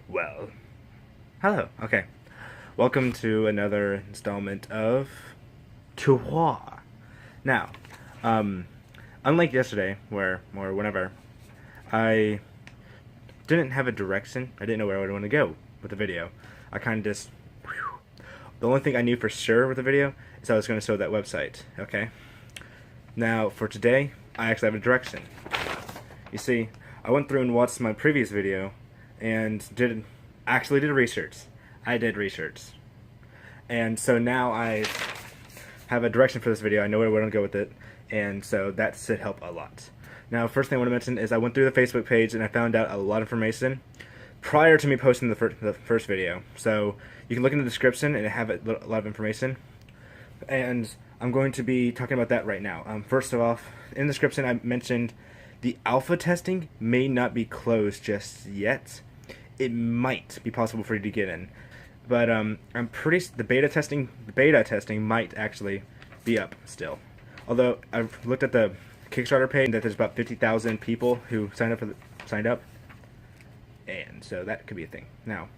Well, hello. Okay, welcome to another installment of Towar. Now, um, unlike yesterday, or whenever, I didn't have a direction. I didn't know where I would want to go with the video. I kind of just. The only thing I knew for sure with the video is I was going to show that website. Okay. Now, for today, I actually have a direction. You see, I went through and watched my previous video and actually did research. I did research. And so now I have a direction for this video. I know where I want to go with it, and so that should help a lot. Now, first thing I want to mention is I went through the Facebook page and I found out a lot of information prior to me posting the first video. So you can look in the description and have a lot of information. And I'm going to be talking about that right now. First of all, in the description I mentioned the alpha testing may not be closed just yet. It might be possible for you to get in, but I'm pretty. The beta testing might actually be up still. Although I've looked at the Kickstarter page that there's about 50,000 people who signed up, and so that could be a thing. Now,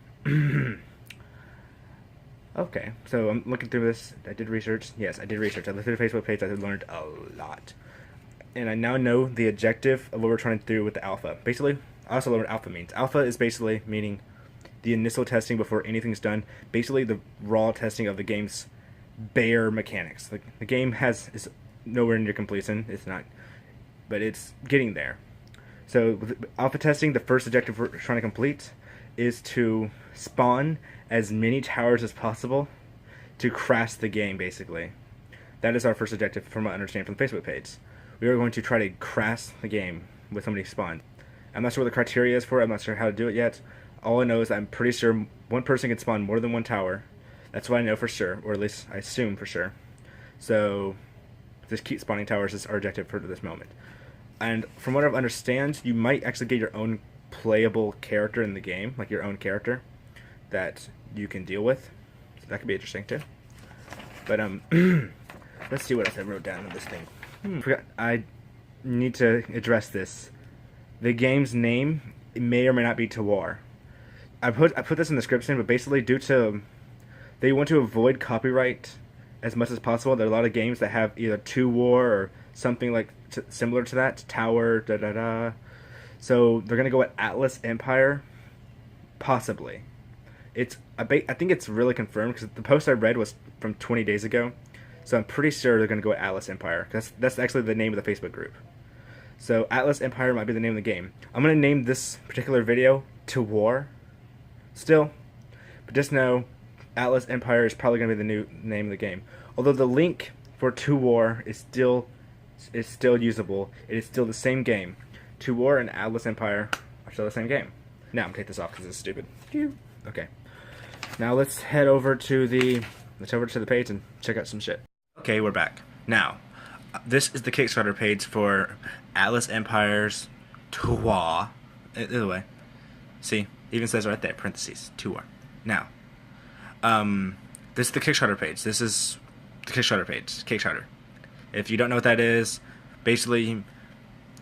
okay, so I'm looking through this. I did research. Yes, I did research. I looked through the Facebook page. I learned a lot. And I now know the objective of what we're trying to do with the alpha. Basically, I also learned what alpha means. Alpha is basically meaning the initial testing before anything's done. Basically, the raw testing of the game's bare mechanics. The game is nowhere near completion. It's not, but it's getting there. So with alpha testing, the first objective we're trying to complete is to spawn as many towers as possible to crash the game, basically. That is our first objective from what I understand from the Facebook page. We are going to try to crash the game with somebody spawned. I'm not sure what the criteria is for it. I'm not sure how to do it yet. All I know is I'm pretty sure one person can spawn more than one tower. That's what I know for sure, or at least I assume for sure. So just keep spawning towers is our objective for this moment. And from what I understand, you might actually get your own playable character in the game, like your own character that you can deal with. So that could be interesting too. But let's see what else I wrote down in this thing. I need to address this. The game's name may or may not be Towar. I put this in the description, but basically due to they want to avoid copyright as much as possible. There are a lot of games that have either Towar or something like similar to that, Tower, da da da. So they're gonna go with Atlas Empire, possibly. I think it's really confirmed because the post I read was from 20 days ago. So I'm pretty sure they're going to go with Atlas Empire. That's actually the name of the Facebook group. So Atlas Empire might be the name of the game. I'm going to name this particular video Towar still. But just know Atlas Empire is probably going to be the new name of the game. Although the link for Towar is still usable. It is still the same game. Towar and Atlas Empire are still the same game. Now I'm going to take this off because it's stupid. Okay. Now let's head over to the page and check out some shit. Okay, we're back. Now, this is the Kickstarter page for Atlas Empire's Towar. Either way. See, even says right there, parentheses, Towar. Now, this is the Kickstarter page. This is the Kickstarter page. Kickstarter. If you don't know what that is, basically,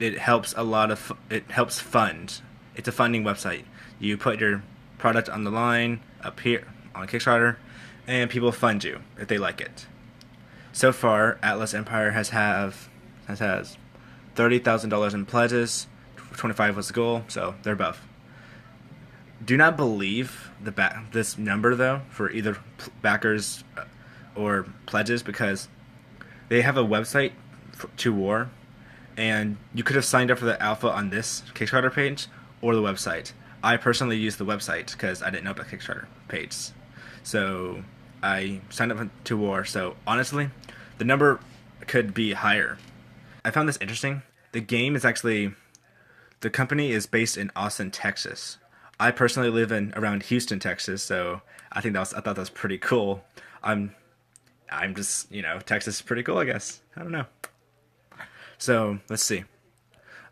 it helps fund. It's a funding website. You put your product on the line up here on Kickstarter, and people fund you if they like it. So far, Atlas Empire has $30,000 in pledges. 25 was the goal, so they're above. Do not believe this number though for either backers or pledges because they have a website to War, and you could have signed up for the alpha on this Kickstarter page or the website. I personally used the website because I didn't know about the Kickstarter page. So I signed up to War. So honestly, the number could be higher. I found this interesting. The game is actually, the company is based in Austin, Texas. I personally live around Houston, Texas. So I thought that was pretty cool. I'm just, Texas is pretty cool, I guess. I don't know. So let's see.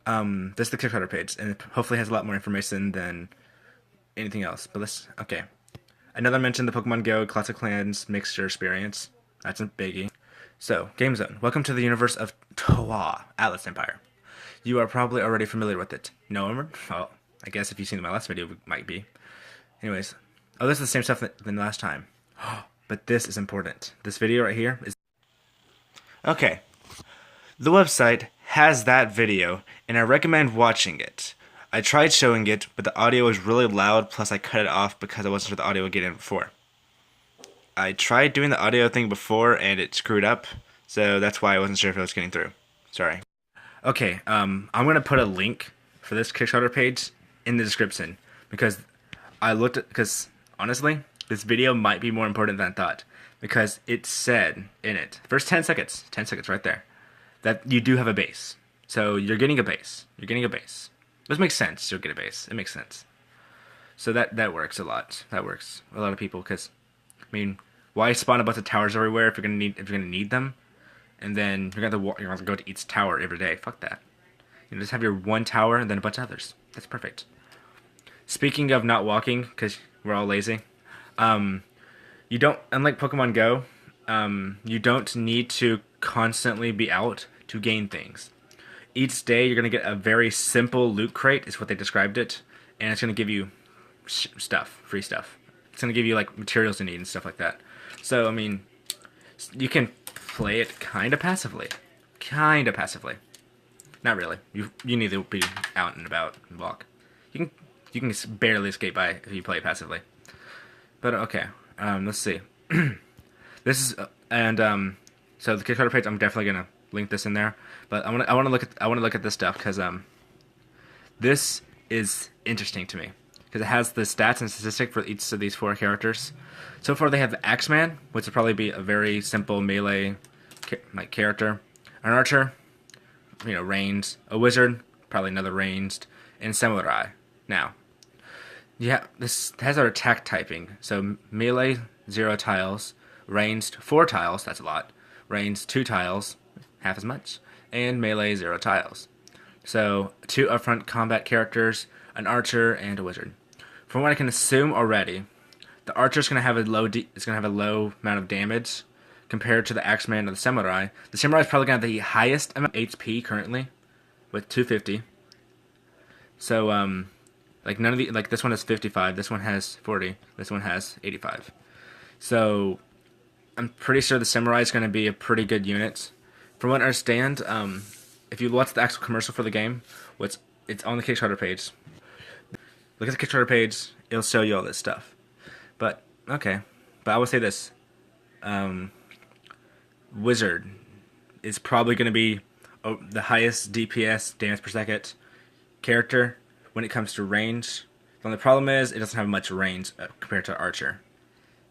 This is the Kickstarter page, and it hopefully has a lot more information than anything else. But okay. Another mention, the Pokemon Go Classic Clans Mixture Experience. That's a biggie. So, Game Zone. Welcome to the universe of Towar, Atlas Empire. You are probably already familiar with it. No, Emmer? Well, I guess if you've seen my last video, it might be. Anyways. Oh, this is the same stuff than last time. But this is important. This video right here is... Okay. The website has that video, and I recommend watching it. I tried showing it, but the audio was really loud, plus I cut it off because I wasn't sure the audio would get in before. I tried doing the audio thing before, and it screwed up, so that's why I wasn't sure if it was getting through. Sorry. Okay, I'm gonna put a link for this Kickstarter page in the description, because honestly, this video might be more important than I thought, because it said in it, first 10 seconds right there, that you do have a base. So you're getting a base. This makes sense. You'll get a base. It makes sense. So that works a lot. That works a lot of people, because I mean, why spawn a bunch of towers everywhere if you're gonna need them, and then you're gonna have to go to each tower every day? Fuck that. You know, just have your one tower and then a bunch of others. That's perfect. Speaking of not walking, because we're all lazy, you don't, unlike Pokemon Go, you don't need to constantly be out to gain things. Each day you're going to get a very simple loot crate, is what they described it, and it's going to give you stuff, free stuff. It's going to give you like materials you need and stuff like that. So, I mean, you can play it kind of passively. Not really. You need to be out and about and walk. You can barely escape by if you play it passively. But okay, let's see. This is so the Kickstarter page. I'm definitely gonna link this in there. But I want to look at this stuff, because this is interesting to me, because it has the stats and statistic for each of these 4 characters. So far, they have the Axeman, which would probably be a very simple melee character, an archer, you know, ranged, a wizard, probably another ranged, and samurai. Now, yeah, this has our attack typing. So melee 0 tiles, ranged 4 tiles, that's a lot. Ranged 2 tiles, half as much, and melee 0 tiles. So 2 upfront combat characters, an archer, and a wizard. From what I can assume already, the archer's gonna have a low amount of damage compared to the Axeman or the samurai. The samurai is probably gonna have the highest amount of HP currently, with 250. So like none of the, like this one has 55, this one has 40, this one has 85. So I'm pretty sure the samurai is going to be a pretty good unit. From what I understand, if you watch the actual commercial for the game, it's on the Kickstarter page. Look at the Kickstarter page; it'll show you all this stuff. But okay, but I will say this: Wizard is probably going to be the highest DPS, damage per second, character when it comes to range. The only problem is it doesn't have much range compared to Archer.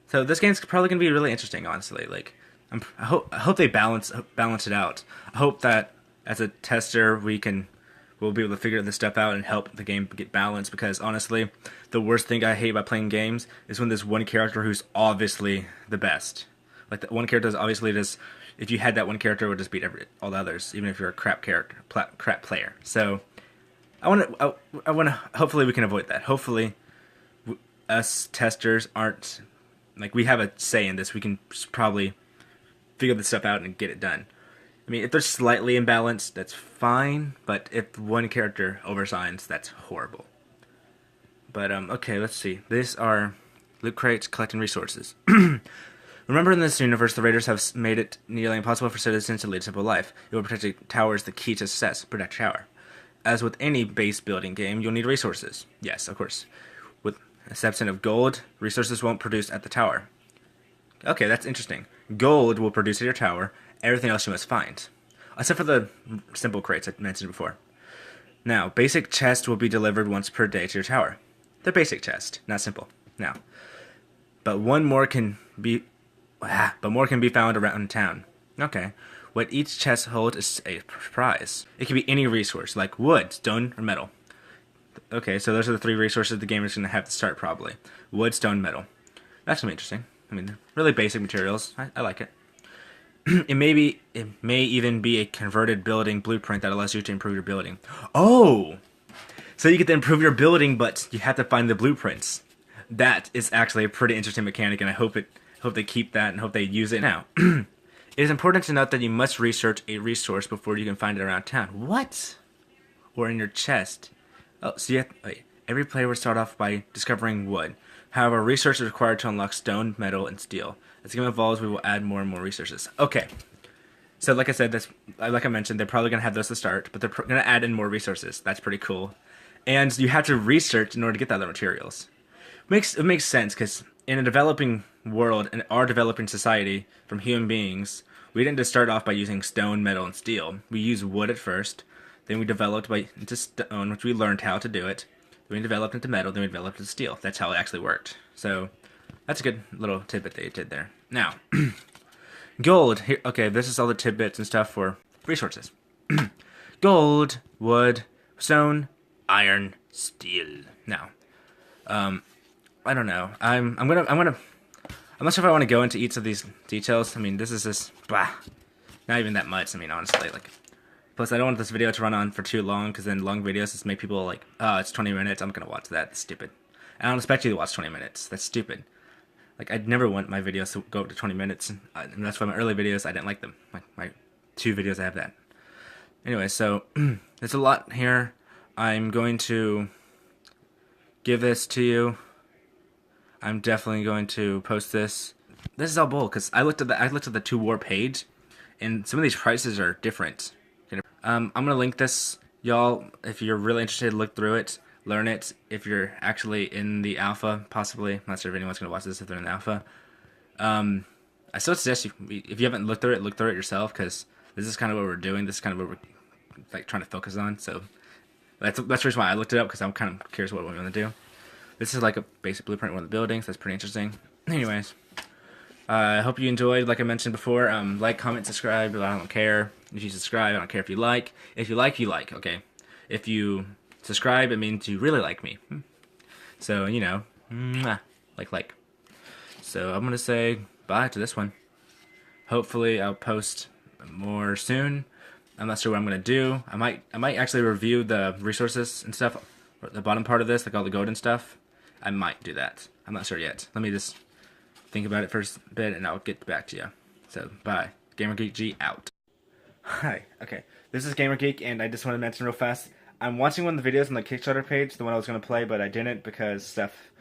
So this game's probably going to be really interesting, honestly. Like, I hope they balance it out. I hope that as a tester we'll be able to figure this stuff out and help the game get balanced, because honestly, the worst thing I hate about playing games is when there's one character who's obviously the best. Like, that one character is obviously just, if you had that one character, it would just beat all the others, even if you're a crap player. So I want to hopefully we can avoid that. Hopefully us testers aren't, like, we have a say in this. We can probably figure this stuff out and get it done. I mean, if they're slightly imbalanced, that's fine, but if one character overshines, that's horrible. But, okay, let's see. These are loot crates collecting resources. Remember, in this universe, the Raiders have made it nearly impossible for citizens to lead a simple life. It will protect a tower is the key to success. Protect a tower. As with any base building game, you'll need resources. Yes, of course. With the exception of gold, resources won't produce at the tower. Okay, that's interesting. Gold will produce at your tower. Everything else you must find, except for the simple crates I mentioned before. Now, basic chests will be delivered once per day to your tower. They're basic chests, not simple. Now, but more can be found around town. Okay, what each chest holds is a prize. It can be any resource, like wood, stone, or metal. Okay, so those are the 3 resources the gamer is going to have to start, probably. Wood, stone, metal. That's going to be interesting. I mean, they're really basic materials. I like it. It may even be a converted building blueprint that allows you to improve your building. Oh! So you get to improve your building, but you have to find the blueprints. That is actually a pretty interesting mechanic, and I hope they keep that and hope they use it now. It is important to note that you must research a resource before you can find it around town. What? or in your chest. Oh, so you have, wait. Every player will start off by discovering wood. However, research is required to unlock stone, metal, and steel. As the game evolves, we will add more and more resources. Okay. So, like I said, like I mentioned, they're probably going to have those to start, but they're going to add in more resources. That's pretty cool. And you have to research in order to get the other materials. It makes sense, because in a developing world, in our developing society, from human beings, we didn't just start off by using stone, metal, and steel. We used wood at first, then we developed into stone, which we learned how to do it. Then we developed into metal, then we developed into steel. That's how it actually worked. So, that's a good little tidbit they did there. Now, gold. Here, okay, this is all the tidbits and stuff for resources. Gold, wood, stone, iron, steel. Now, I don't know. I'm not sure if I want to go into each of these details. I mean, this is just blah. Not even that much. I mean, honestly, like. Plus, I don't want this video to run on for too long, because then long videos just make people like, oh, it's 20 minutes. I'm gonna watch that. That's stupid. I don't expect you to watch 20 minutes. That's stupid. Like, I'd never want my videos to go up to 20 minutes. And that's why my early videos, I didn't like them. My 2 videos, I have that. Anyway, so, there's a lot here. I'm going to give this to you. I'm definitely going to post this. This is all bull, because I looked at the Towar page, and some of these prices are different. I'm gonna link this, y'all. If you're really interested, look through it, learn it. If you're actually in the alpha, possibly. I'm not sure if anyone's gonna watch this if they're in the alpha. I still suggest if you haven't looked through it yourself, because this is kind of what we're doing. This is kind of what we're like trying to focus on. So that's the reason why I looked it up, because I'm kind of curious what we're gonna do. This is like a basic blueprint of one of the buildings. That's pretty interesting. Anyways. I hope you enjoyed, like I mentioned before. Like, comment, subscribe. I don't care if you subscribe. I don't care if you like. If you like, you like, okay? If you subscribe, it means you really like me. So, you know, like. So, I'm going to say bye to this one. Hopefully, I'll post more soon. I'm not sure what I'm going to do. I might actually review the resources and stuff, or the bottom part of this, like all the gold and stuff. I might do that. I'm not sure yet. Let me just think about it first a bit, and I'll get back to you. So, bye. GamerGeekG out. Hi. Okay. This is GamerGeek, and I just want to mention real fast. I'm watching one of the videos on the Kickstarter page, the one I was going to play, but I didn't because stuff.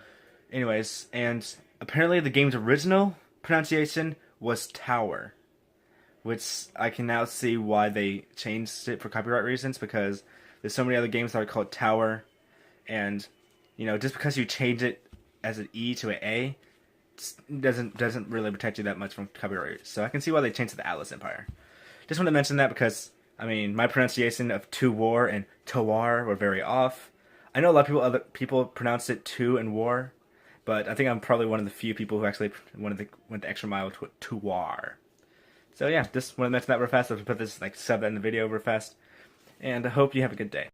Anyways, and apparently the game's original pronunciation was Towar, which I can now see why they changed it for copyright reasons, because there's so many other games that are called Towar, and, you know, just because you change it as an E to an A, doesn't really protect you that much from copyright. So I can see why they changed to the Atlas Empire. Just want to mention that because, I mean, my pronunciation of Towar and Towar were very off. I know a lot of other people pronounce it Tu and War, but I think I'm probably one of the few people who actually went the extra mile to Towar. So yeah, just want to mention that real fast. I'll put this like sub in the video real fast, and I hope you have a good day.